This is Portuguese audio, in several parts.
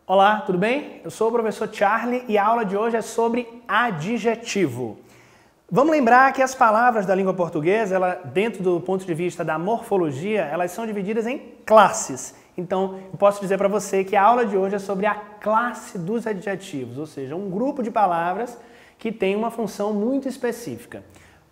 Olá, tudo bem? Eu sou o professor Charlie e a aula de hoje é sobre adjetivo. Vamos lembrar que as palavras da língua portuguesa, dentro do ponto de vista da morfologia, elas são divididas em classes. Então, eu posso dizer para você que a aula de hoje é sobre a classe dos adjetivos, ou seja, um grupo de palavras que tem uma função muito específica.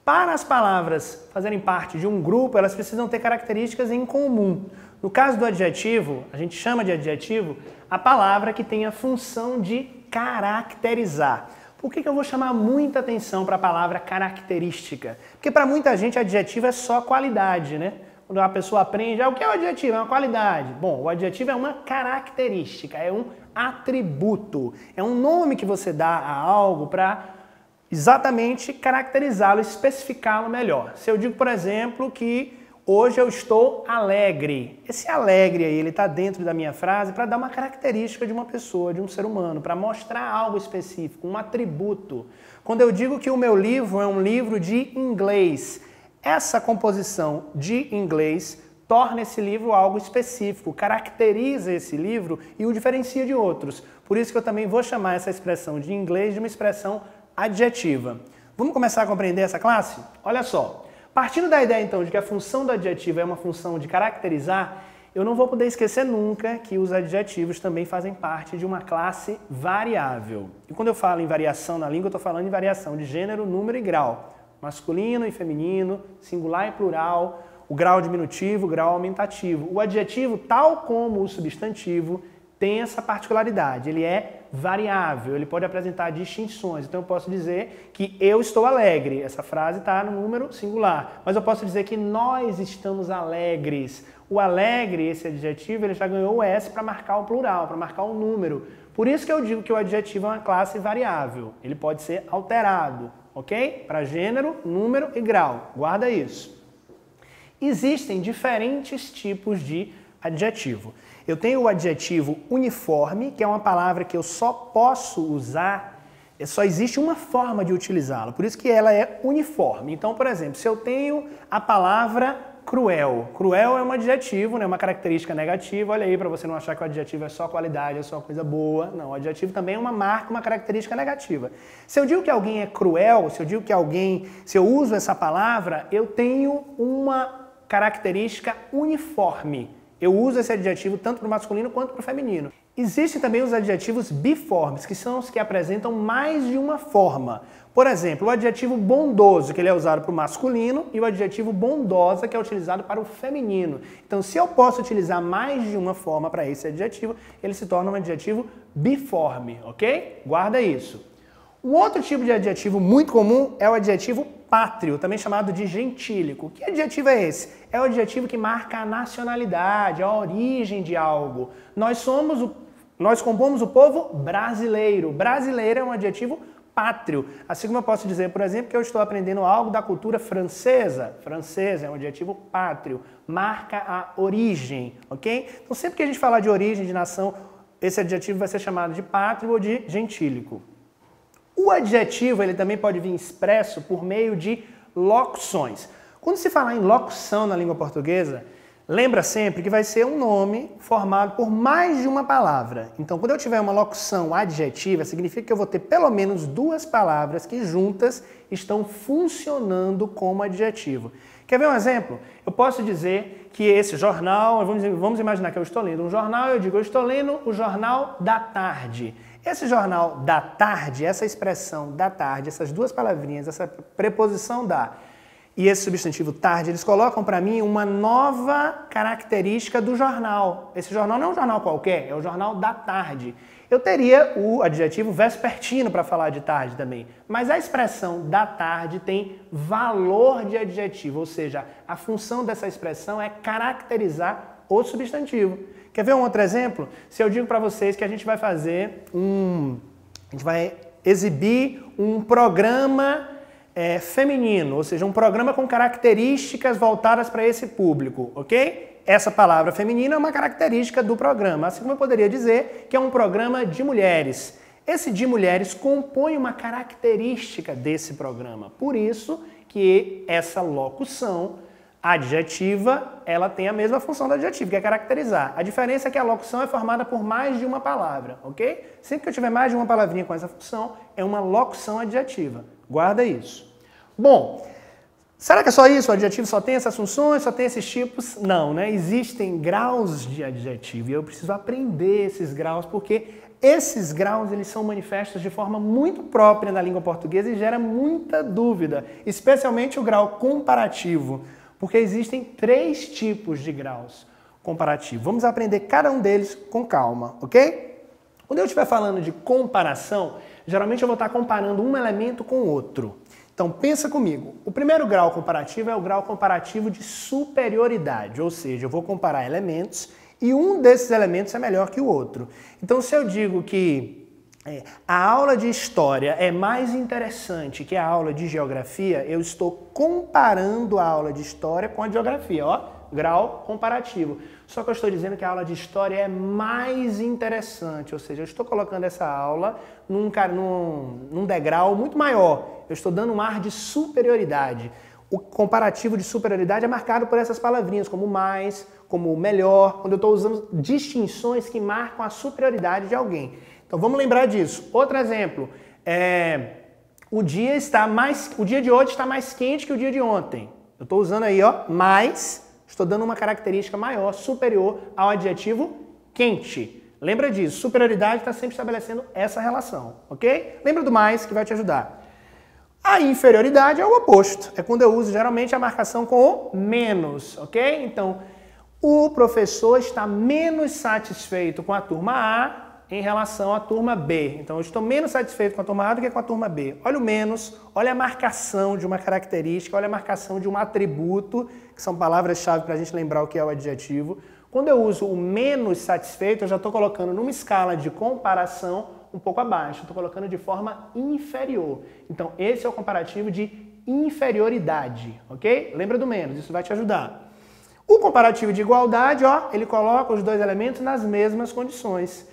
Para as palavras fazerem parte de um grupo, elas precisam ter características em comum. No caso do adjetivo, a gente chama de adjetivo a palavra que tem a função de caracterizar. Por que eu vou chamar muita atenção para a palavra característica? Porque para muita gente adjetivo é só qualidade, né? Quando uma pessoa aprende, o que é o adjetivo? É uma qualidade. Bom, o adjetivo é uma característica, é um atributo. É um nome que você dá a algo para exatamente caracterizá-lo, especificá-lo melhor. Se eu digo, por exemplo, que hoje eu estou alegre. Esse alegre aí, ele está dentro da minha frase para dar uma característica de uma pessoa, de um ser humano, para mostrar algo específico, um atributo. Quando eu digo que o meu livro é um livro de inglês, essa composição de inglês torna esse livro algo específico, caracteriza esse livro e o diferencia de outros. Por isso que eu também vou chamar essa expressão de inglês de uma expressão adjetiva. Vamos começar a compreender essa classe? Olha só. Partindo da ideia, então, de que a função do adjetivo é uma função de caracterizar, eu não vou poder esquecer nunca que os adjetivos também fazem parte de uma classe variável. E quando eu falo em variação na língua, eu estou falando em variação de gênero, número e grau. Masculino e feminino, singular e plural, o grau diminutivo, o grau aumentativo. O adjetivo, tal como o substantivo, tem essa particularidade, ele é variável, ele pode apresentar distinções. Então eu posso dizer que eu estou alegre, essa frase está no número singular, mas eu posso dizer que nós estamos alegres. O alegre, esse adjetivo, ele já ganhou o S para marcar o plural, para marcar o número. Por isso que eu digo que o adjetivo é uma classe variável, ele pode ser alterado, ok? Para gênero, número e grau, guarda isso. Existem diferentes tipos de adjetivo. Eu tenho o adjetivo uniforme, que é uma palavra que eu só posso usar, só existe uma forma de utilizá-la, por isso que ela é uniforme. Então, por exemplo, se eu tenho a palavra cruel, cruel é um adjetivo, né, uma característica negativa, olha aí para você não achar que o adjetivo é só qualidade, é só coisa boa. Não, o adjetivo também é uma marca, uma característica negativa. Se eu digo que alguém é cruel, se eu uso essa palavra, eu tenho uma característica uniforme. Eu uso esse adjetivo tanto para o masculino quanto para o feminino. Existem também os adjetivos biformes, que são os que apresentam mais de uma forma. Por exemplo, o adjetivo bondoso, que ele é usado para o masculino, e o adjetivo bondosa, que é utilizado para o feminino. Então, se eu posso utilizar mais de uma forma para esse adjetivo, ele se torna um adjetivo biforme, ok? Guarda isso. Um outro tipo de adjetivo muito comum é o adjetivo pátrio, também chamado de gentílico. Que adjetivo é esse? É o adjetivo que marca a nacionalidade, a origem de algo. Nós compomos o povo brasileiro. Brasileiro é um adjetivo pátrio. Assim como eu posso dizer, por exemplo, que eu estou aprendendo algo da cultura francesa. Francesa é um adjetivo pátrio, marca a origem, ok? Então sempre que a gente falar de origem, de nação, esse adjetivo vai ser chamado de pátrio ou de gentílico. O adjetivo ele também pode vir expresso por meio de locuções. Quando se falar em locução na língua portuguesa, lembra sempre que vai ser um nome formado por mais de uma palavra. Então, quando eu tiver uma locução adjetiva, significa que eu vou ter pelo menos duas palavras que juntas estão funcionando como adjetivo. Quer ver um exemplo? Eu posso dizer que esse jornal, vamos imaginar que eu estou lendo um jornal, eu digo, eu estou lendo o Jornal da Tarde. Esse jornal da tarde, essa expressão da tarde, essas duas palavrinhas, essa preposição da e esse substantivo tarde, eles colocam para mim uma nova característica do jornal. Esse jornal não é um jornal qualquer, é o Jornal da Tarde. Eu teria o adjetivo vespertino para falar de tarde também, mas a expressão da tarde tem valor de adjetivo, ou seja, a função dessa expressão é caracterizar o substantivo. Quer ver um outro exemplo? Se eu digo para vocês que a gente vai exibir um programa feminino, ou seja, um programa com características voltadas para esse público, ok? Essa palavra feminino é uma característica do programa, assim como eu poderia dizer que é um programa de mulheres. Esse de mulheres compõe uma característica desse programa, por isso que essa locução adjetiva, ela tem a mesma função do adjetivo, que é caracterizar. A diferença é que a locução é formada por mais de uma palavra, ok? Sempre que eu tiver mais de uma palavrinha com essa função, é uma locução adjetiva. Guarda isso. Bom, será que é só isso? O adjetivo só tem essas funções, só tem esses tipos? Não, né? Existem graus de adjetivo e eu preciso aprender esses graus, porque esses graus eles são manifestos de forma muito própria na língua portuguesa e gera muita dúvida, especialmente o grau comparativo, porque existem 3 tipos de graus comparativos. Vamos aprender cada um deles com calma, ok? Quando eu estiver falando de comparação, geralmente eu vou estar comparando um elemento com outro. Então pensa comigo, o primeiro grau comparativo é o grau comparativo de superioridade, ou seja, eu vou comparar elementos e um desses elementos é melhor que o outro. Então se eu digo que a aula de história é mais interessante que a aula de geografia, eu estou comparando a aula de história com a de geografia, ó, grau comparativo. Só que eu estou dizendo que a aula de história é mais interessante, ou seja, eu estou colocando essa aula num degrau muito maior. Eu estou dando um ar de superioridade. O comparativo de superioridade é marcado por essas palavrinhas, como mais, como melhor, quando eu estou usando distinções que marcam a superioridade de alguém. Então vamos lembrar disso. Outro exemplo, o dia de hoje está mais quente que o dia de ontem. Eu estou usando aí, ó, mais, estou dando uma característica maior, superior ao adjetivo quente. Lembra disso, superioridade está sempre estabelecendo essa relação, ok? Lembra do mais que vai te ajudar. A inferioridade é o oposto, é quando eu uso geralmente a marcação com o menos, ok? Então, o professor está menos satisfeito com a turma A em relação à turma B. Então, eu estou menos satisfeito com a turma A do que com a turma B. Olha o menos, olha a marcação de uma característica, olha a marcação de um atributo, que são palavras-chave para a gente lembrar o que é o adjetivo. Quando eu uso o menos satisfeito, eu já estou colocando numa escala de comparação um pouco abaixo, estou colocando de forma inferior. Então, esse é o comparativo de inferioridade, ok? Lembra do menos, isso vai te ajudar. O comparativo de igualdade, ó, ele coloca os dois elementos nas mesmas condições.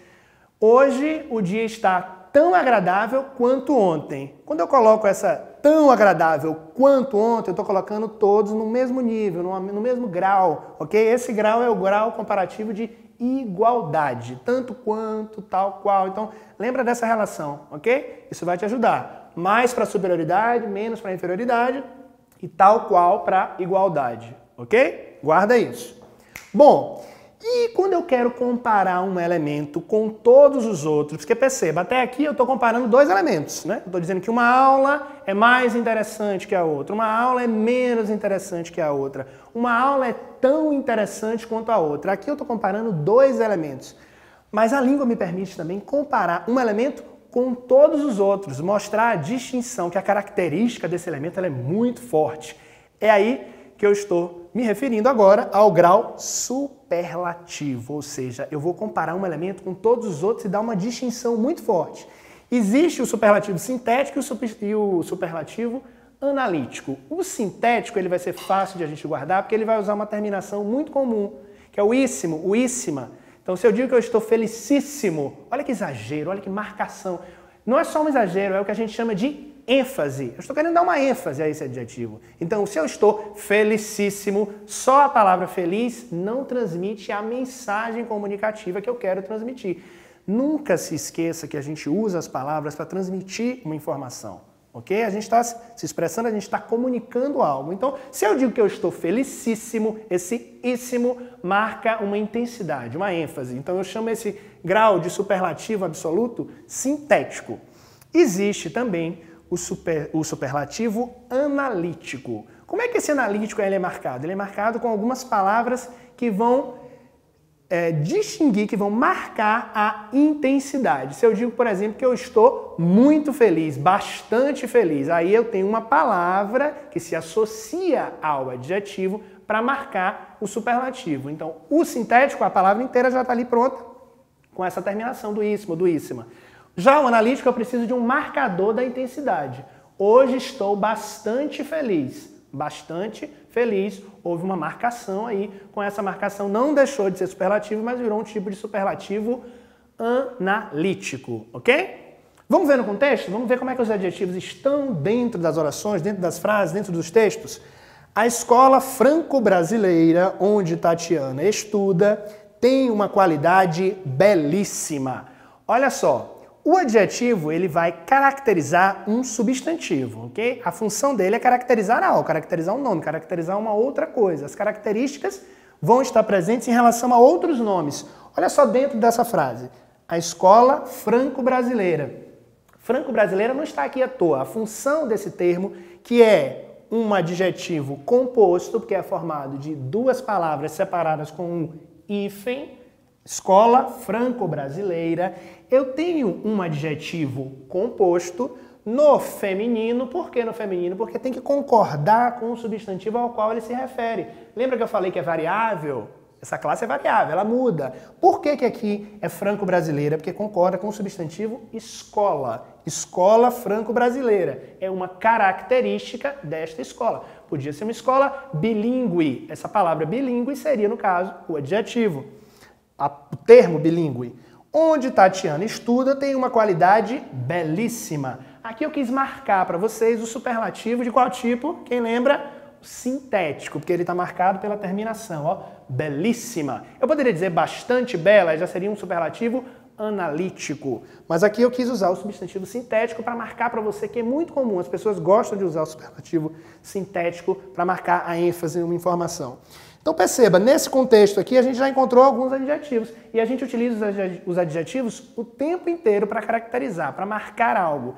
Hoje o dia está tão agradável quanto ontem. Quando eu coloco essa tão agradável quanto ontem, eu estou colocando todos no mesmo nível, no mesmo grau, ok? Esse grau é o grau comparativo de igualdade, tanto quanto, tal qual. Então, lembra dessa relação, ok? Isso vai te ajudar. Mais para superioridade, menos para inferioridade e tal qual para igualdade, ok? Guarda isso. Bom, e quando eu quero comparar um elemento com todos os outros, porque perceba, até aqui eu estou comparando 2 elementos, né? Eu estou dizendo que uma aula é mais interessante que a outra, uma aula é menos interessante que a outra, uma aula é tão interessante quanto a outra. Aqui eu estou comparando 2 elementos, mas a língua me permite também comparar um elemento com todos os outros, mostrar a distinção, que a característica desse elemento ela é muito forte. É aí que eu estou me referindo agora ao grau superlativo, ou seja, eu vou comparar um elemento com todos os outros e dar uma distinção muito forte. Existe o superlativo sintético e o superlativo analítico. O sintético ele vai ser fácil de a gente guardar porque ele vai usar uma terminação muito comum, que é o íssimo, o íssima. Então, se eu digo que eu estou felicíssimo, olha que exagero, olha que marcação. Não é só um exagero, é o que a gente chama de ênfase. Eu estou querendo dar uma ênfase a esse adjetivo. Então, se eu estou felicíssimo, só a palavra feliz não transmite a mensagem comunicativa que eu quero transmitir. Nunca se esqueça que a gente usa as palavras para transmitir uma informação, ok? A gente está se expressando, a gente está comunicando algo. Então, se eu digo que eu estou felicíssimo, esse íssimo marca uma intensidade, uma ênfase. Então, eu chamo esse grau de superlativo absoluto sintético. Existe também o superlativo analítico. Como é que esse analítico ele é marcado? Ele é marcado com algumas palavras que vão distinguir, que vão marcar a intensidade. Se eu digo, por exemplo, que eu estou muito feliz, bastante feliz, aí eu tenho uma palavra que se associa ao adjetivo para marcar o superlativo. Então, o sintético, a palavra inteira já está ali pronta com essa terminação do íssimo, do íssima. Já o analítico, eu preciso de um marcador da intensidade. Hoje estou bastante feliz. Bastante feliz. Houve uma marcação aí. Com essa marcação não deixou de ser superlativo, mas virou um tipo de superlativo analítico. Ok? Vamos ver no contexto? Vamos ver como é que os adjetivos estão dentro das orações, dentro das frases, dentro dos textos? A escola franco-brasileira, onde Tatiana estuda, tem uma qualidade belíssima. Olha só, o adjetivo ele vai caracterizar um substantivo, ok? A função dele é caracterizar algo, caracterizar um nome, caracterizar uma outra coisa. As características vão estar presentes em relação a outros nomes. Olha só dentro dessa frase. A escola franco-brasileira. Franco-brasileira não está aqui à toa. A função desse termo, que é um adjetivo composto, porque é formado de duas palavras separadas com um hífen, escola franco-brasileira, eu tenho um adjetivo composto no feminino. Por que no feminino? Porque tem que concordar com o substantivo ao qual ele se refere. Lembra que eu falei que é variável? Essa classe é variável, ela muda. Por que que aqui é franco-brasileira? Porque concorda com o substantivo escola. Escola franco-brasileira. É uma característica desta escola. Podia ser uma escola bilíngue. Essa palavra bilíngue seria, no caso, o adjetivo. O termo bilíngue. Onde Tatiana estuda tem uma qualidade belíssima. Aqui eu quis marcar para vocês o superlativo de qual tipo? Quem lembra? Sintético, porque ele está marcado pela terminação, ó, belíssima. Eu poderia dizer bastante bela, já seria um superlativo analítico. Mas aqui eu quis usar o substantivo sintético para marcar para você que é muito comum. As pessoas gostam de usar o superlativo sintético para marcar a ênfase em uma informação. Então perceba, nesse contexto aqui a gente já encontrou alguns adjetivos e a gente utiliza os adjetivos o tempo inteiro para caracterizar, para marcar algo.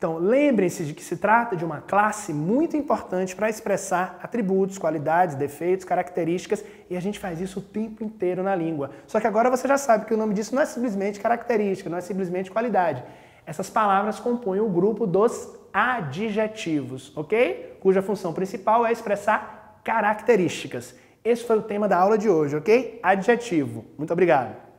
Então, lembrem-se de que se trata de uma classe muito importante para expressar atributos, qualidades, defeitos, características, e a gente faz isso o tempo inteiro na língua. Só que agora você já sabe que o nome disso não é simplesmente característica, não é simplesmente qualidade. Essas palavras compõem o grupo dos adjetivos, ok? Cuja função principal é expressar características. Esse foi o tema da aula de hoje, ok? Adjetivo. Muito obrigado.